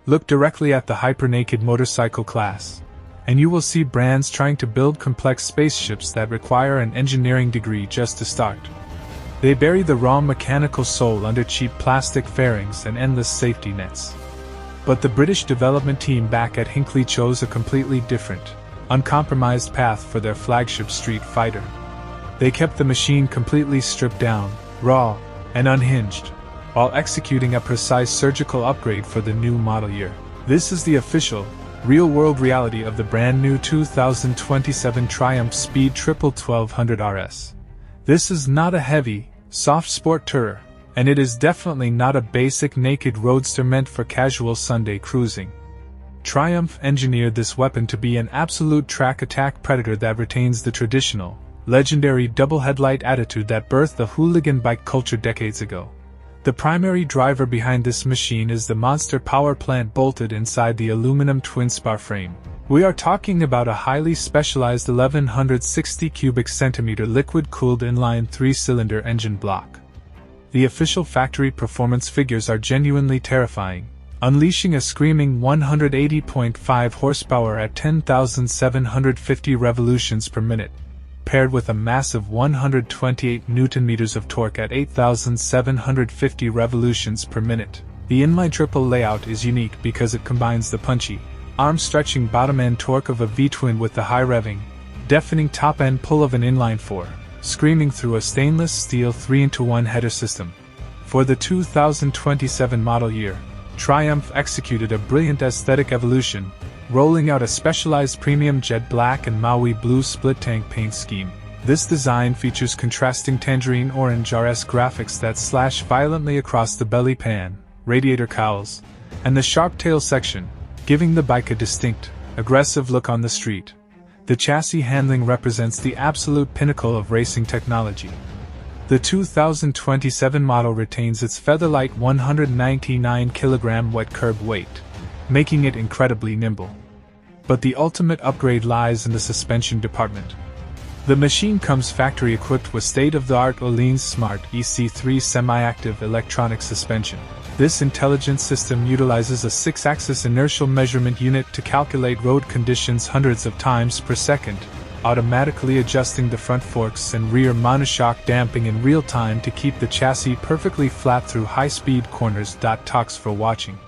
Look directly at the hyper-naked motorcycle class, and you will see brands trying to build complex spaceships that require an engineering degree just to start. They bury the raw mechanical soul under cheap plastic fairings and endless safety nets. But the British development team back at Hinckley chose a completely different, uncompromised path for their flagship Streetfighter. They kept the machine completely stripped down, raw, and unhinged, while executing a precise surgical upgrade for the new model year. This is the official, real-world reality of the brand-new 2027 Triumph Speed Triple 1200 RS. This is not a heavy, soft sport tourer, and it is definitely not a basic naked roadster meant for casual Sunday cruising. Triumph engineered this weapon to be an absolute track attack predator that retains the traditional, legendary double headlight attitude that birthed the hooligan bike culture decades ago. The primary driver behind this machine is the monster power plant bolted inside the aluminum twin spar frame. We are talking about a highly specialized 1160 cubic centimeter liquid-cooled inline 3-cylinder engine block. The official factory performance figures are genuinely terrifying, unleashing a screaming 180.5 horsepower at 10,750 revolutions per minute, paired with a massive 128 Nm of torque at 8,750 revolutions per minute. The inline-triple layout is unique because it combines the punchy, arm-stretching bottom-end torque of a V-twin with the high revving, deafening top-end pull of an inline-4, screaming through a stainless steel 3-in-1 header system. For the 2027 model year, Triumph executed a brilliant aesthetic evolution, rolling out a specialized premium jet black and Maui blue split-tank paint scheme. This design features contrasting tangerine orange RS graphics that slash violently across the belly pan, radiator cowls, and the sharp tail section, giving the bike a distinct, aggressive look on the street. The chassis handling represents the absolute pinnacle of racing technology. The 2027 model retains its featherlight 199 kg wet curb weight, making it incredibly nimble. But the ultimate upgrade lies in the suspension department. The machine comes factory equipped with state-of-the-art Öhlins Smart EC3 semi-active electronic suspension. This intelligent system utilizes a 6-axis inertial measurement unit to calculate road conditions hundreds of times per second, automatically adjusting the front forks and rear monoshock damping in real time to keep the chassis perfectly flat through high-speed corners. Talks for watching.